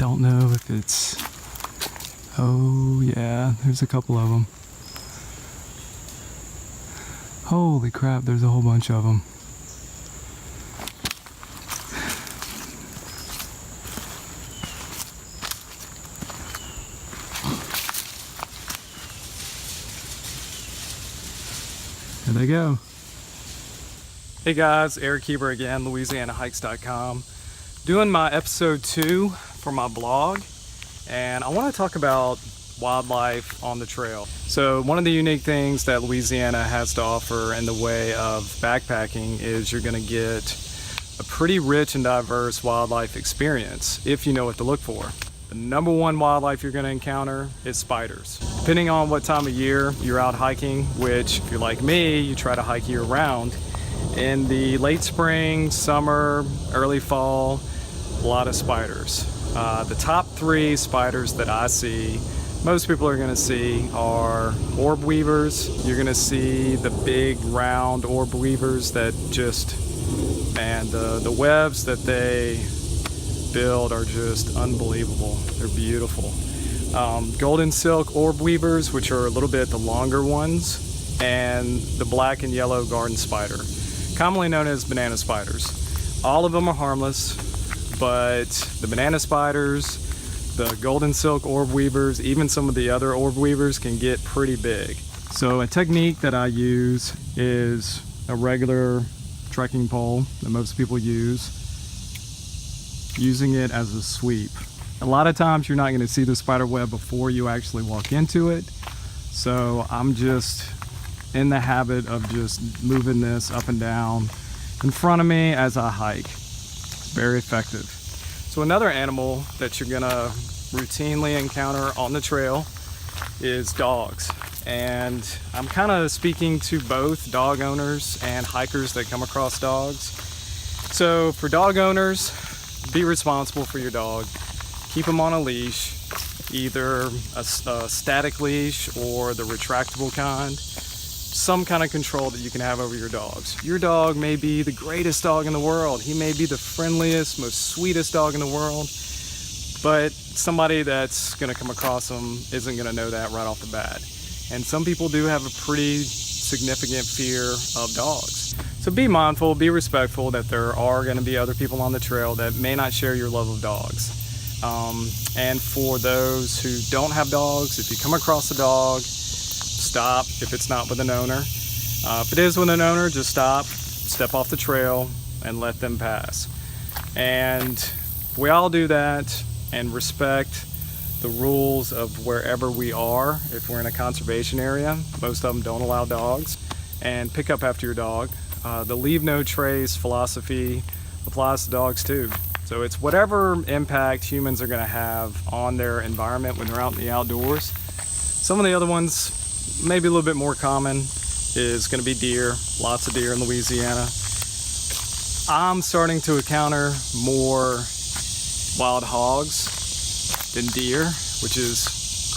don't know if it's... Oh yeah, there's a couple of them. Holy crap, there's a whole bunch of them. There they go. Hey guys, Eric Heber again, LouisianaHikes.com. Doing my episode 2 for my blog, and I want to talk about wildlife on the trail. So one of the unique things that Louisiana has to offer in the way of backpacking is you're going to get a pretty rich and diverse wildlife experience if you know what to look for. The number one wildlife you're going to encounter is spiders. Depending on what time of year you're out hiking, which if you're like me, you try to hike year round, in the late spring, summer, early fall, a lot of spiders. The top 3 spiders that I see, most people are going to see, are orb weavers. You're going to see the big round orb weavers that just, man, the webs that they build are just unbelievable. They're beautiful. Golden silk orb weavers, which are a little bit the longer ones, and the black and yellow garden spider, commonly known as banana spiders. All of them are harmless, but the banana spiders, the golden silk orb weavers, even some of the other orb weavers can get pretty big. So a technique that I use is a regular trekking pole that most people use, using it as a sweep. A lot of times you're not going to see the spider web before you actually walk into it, so I'm just in the habit of just moving this up and down in front of me as I hike. It's very effective. So another animal that you're gonna routinely encounter on the trail is dogs. And I'm kind of speaking to both dog owners and hikers that come across dogs. So for dog owners, be responsible for your dog. Keep them on a leash, either a static leash or the retractable kind. Some kind of control that you can have over your dogs. Your dog may be the greatest dog in the world. He may be the friendliest, most sweetest dog in the world, but somebody that's gonna come across them isn't gonna know that right off the bat. And some people do have a pretty significant fear of dogs. So be mindful, be respectful that there are gonna be other people on the trail that may not share your love of dogs. And for those who don't have dogs, if you come across a dog, stop if it's not with an owner. If it is with an owner, just stop, step off the trail, and let them pass. And we all do that and respect the rules of wherever we are. If we're in a conservation area, most of them don't allow dogs. And pick up after your dog. The leave no trace philosophy applies to dogs too. So it's whatever impact humans are going to have on their environment when they're out in the outdoors. Some of the other ones, maybe a little bit more common, is going to be deer. Lots of deer in Louisiana. I'm starting to encounter more wild hogs than deer, which is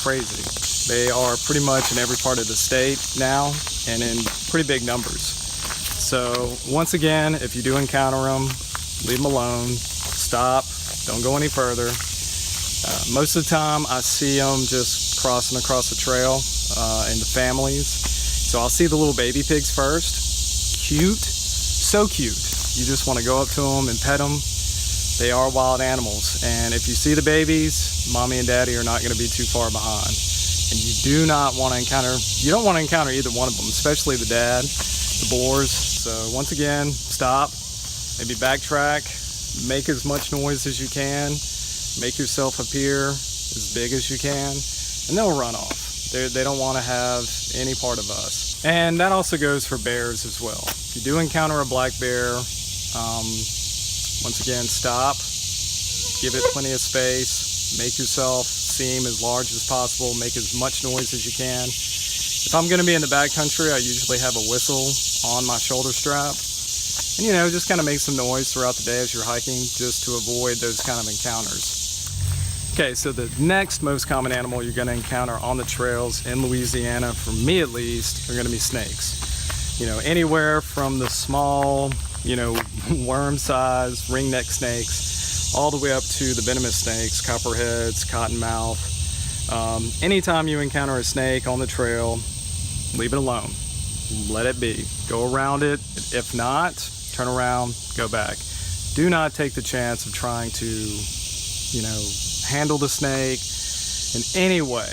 crazy. They are pretty much in every part of the state now and in pretty big numbers. So once again, if you do encounter them, leave them alone, stop, don't go any further. Most of the time I see them just crossing across the trail in the families. So I'll see the little baby pigs first. Cute, so cute. You just want to go up to them and pet them. They are wild animals, and if you see the babies, mommy and daddy are not going to be too far behind. And you do not want to encounter, you don't want to encounter either one of them, especially the dad, the boars. So once again, stop, maybe backtrack, make as much noise as you can, make yourself appear as big as you can, and they'll run off. They don't want to have any part of us. And that also goes for bears as well. If you do encounter a black bear, once again, stop, give it plenty of space, make yourself seem as large as possible, make as much noise as you can. If I'm going to be in the backcountry, I usually have a whistle on my shoulder strap. And you know, just kind of make some noise throughout the day as you're hiking, just to avoid those kind of encounters. Okay, so the next most common animal you're going to encounter on the trails in Louisiana, for me at least, are going to be snakes. You know, anywhere from the small, you know, worm-sized ringneck snakes all the way up to the venomous snakes, copperheads, cottonmouth. Anytime you encounter a snake on the trail, leave it alone. Let it be. Go around it. If not, turn around, go back. Do not take the chance of trying to, handle the snake in any way.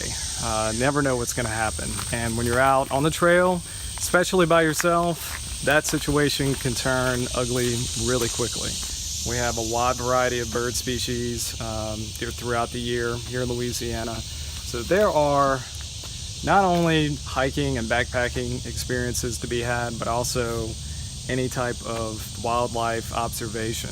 Never know what's going to happen. And when you're out on the trail, especially by yourself, that situation can turn ugly really quickly. We have a wide variety of bird species throughout the year here in Louisiana. So there are not only hiking and backpacking experiences to be had, but also any type of wildlife observation.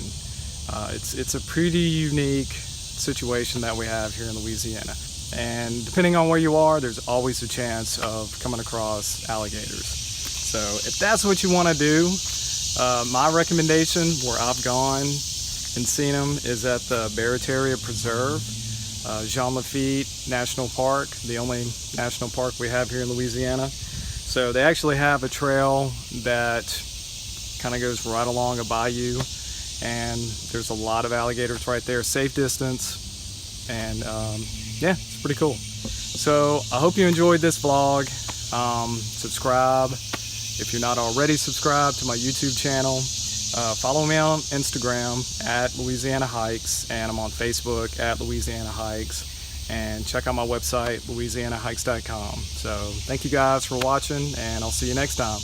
It's a pretty unique situation that we have here in Louisiana. And depending on where you are, there's always a chance of coming across alligators. So if that's what you want to do, my recommendation where I've gone and seen them is at the Barataria Preserve, Jean Lafitte National Park, the only national park we have here in Louisiana. So they actually have a trail that kind of goes right along a bayou, and there's a lot of alligators right there, safe distance, and yeah, it's pretty cool. So I hope you enjoyed this vlog. Subscribe if you're not already subscribed to my YouTube channel. Follow me on Instagram at Louisiana Hikes, and I'm on Facebook at Louisiana Hikes, and check out my website, louisianahikes.com. So thank you guys for watching, and I'll see you next time.